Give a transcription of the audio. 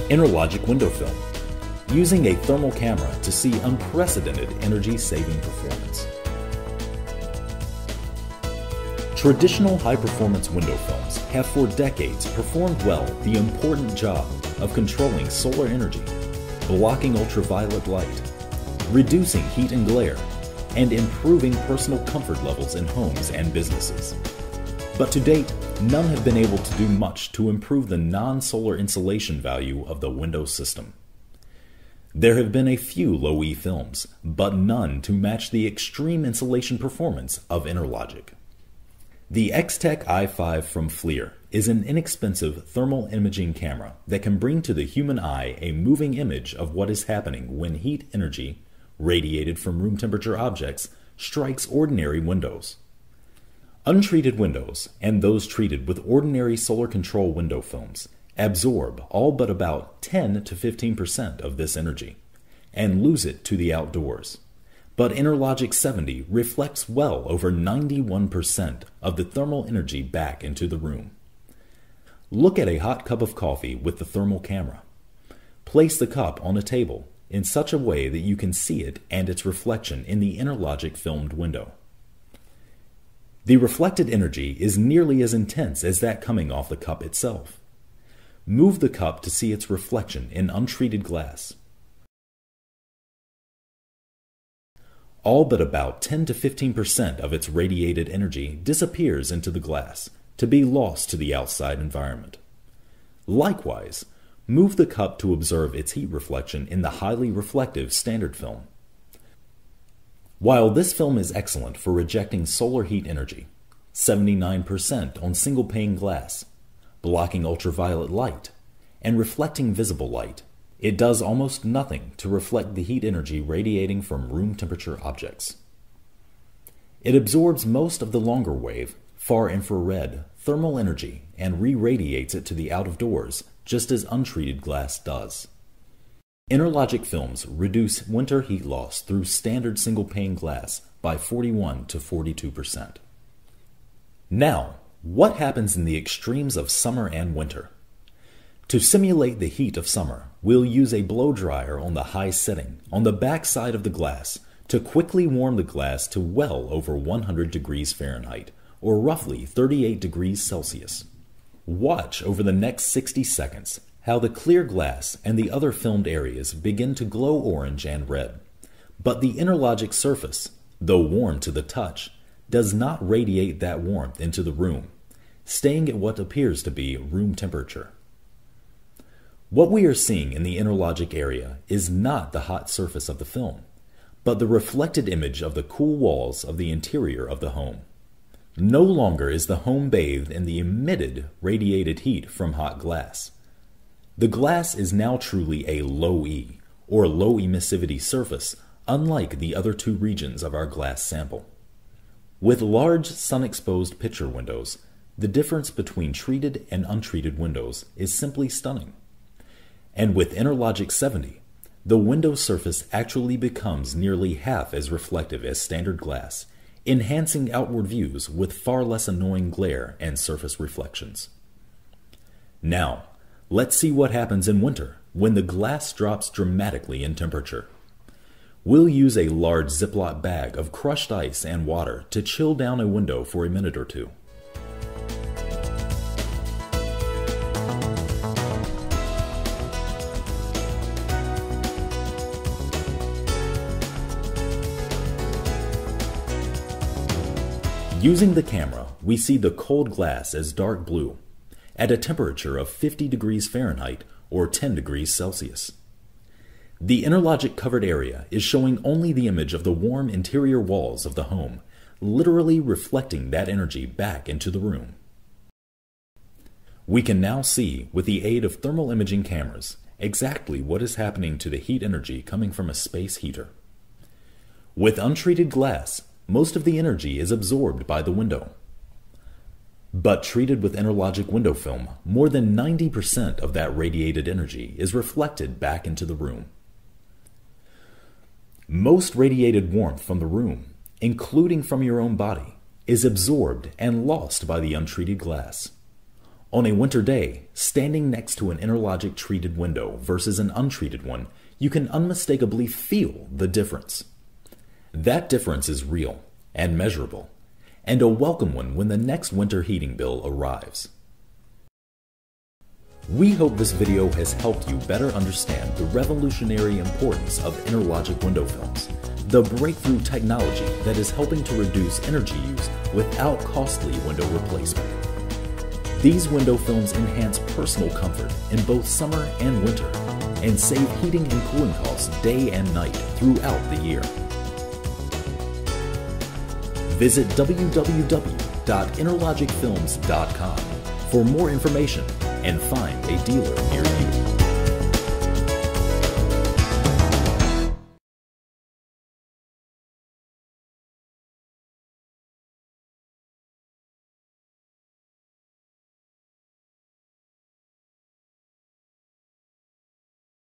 Interlogic window film, using a thermal camera to see unprecedented energy-saving performance. Traditional high-performance window films have for decades performed well the important job of controlling solar energy, blocking ultraviolet light, reducing heat and glare, and improving personal comfort levels in homes and businesses. But to date, none have been able to do much to improve the non-solar insulation value of the window system. There have been a few low-E films, but none to match the extreme insulation performance of Interlogic. The X-Tech i5 from FLIR is an inexpensive thermal imaging camera that can bring to the human eye a moving image of what is happening when heat energy, radiated from room temperature objects, strikes ordinary windows. Untreated windows, and those treated with ordinary solar control window films, absorb all but about 10 to 15% of this energy, and lose it to the outdoors. But Interlogic 70 reflects well over 91% of the thermal energy back into the room. Look at a hot cup of coffee with the thermal camera. Place the cup on a table in such a way that you can see it and its reflection in the Interlogic filmed window. The reflected energy is nearly as intense as that coming off the cup itself. Move the cup to see its reflection in untreated glass. All but about 10 to 15% of its radiated energy disappears into the glass to be lost to the outside environment. Likewise, move the cup to observe its heat reflection in the highly reflective standard film. While this film is excellent for rejecting solar heat energy, 79% on single-pane glass, blocking ultraviolet light, and reflecting visible light, it does almost nothing to reflect the heat energy radiating from room temperature objects. It absorbs most of the longer wave, far infrared, thermal energy and re-radiates it to the out of doors, just as untreated glass does. Interlogic films reduce winter heat loss through standard single-pane glass by 41 to 42%. Now, what happens in the extremes of summer and winter? To simulate the heat of summer, we'll use a blow dryer on the high setting on the back side of the glass to quickly warm the glass to well over 100 degrees Fahrenheit, or roughly 38 degrees Celsius. Watch over the next 60 seconds how the clear glass and the other filmed areas begin to glow orange and red. But the Interlogic surface, though warm to the touch, does not radiate that warmth into the room, staying at what appears to be room temperature. What we are seeing in the Interlogic area is not the hot surface of the film, but the reflected image of the cool walls of the interior of the home. No longer is the home bathed in the emitted radiated heat from hot glass. The glass is now truly a low-E, or low emissivity surface, unlike the other two regions of our glass sample. With large sun-exposed picture windows, the difference between treated and untreated windows is simply stunning. And with Interlogic 70, the window surface actually becomes nearly half as reflective as standard glass, enhancing outward views with far less annoying glare and surface reflections. Now, let's see what happens in winter when the glass drops dramatically in temperature. We'll use a large Ziploc bag of crushed ice and water to chill down a window for a minute or two. Using the camera, we see the cold glass as dark blue, at a temperature of 50 degrees Fahrenheit or 10 degrees Celsius. The Interlogic covered area is showing only the image of the warm interior walls of the home, literally reflecting that energy back into the room. We can now see, with the aid of thermal imaging cameras, exactly what is happening to the heat energy coming from a space heater. With untreated glass, most of the energy is absorbed by the window. But treated with Interlogic window film, more than 90% of that radiated energy is reflected back into the room. Most radiated warmth from the room, including from your own body, is absorbed and lost by the untreated glass. On a winter day, standing next to an Interlogic treated window versus an untreated one, you can unmistakably feel the difference. That difference is real and measurable, and a welcome one when the next winter heating bill arrives. We hope this video has helped you better understand the revolutionary importance of Interlogic window films, the breakthrough technology that is helping to reduce energy use without costly window replacement. These window films enhance personal comfort in both summer and winter and save heating and cooling costs day and night throughout the year. Visit www.interlogicfilms.com for more information and find a dealer near you.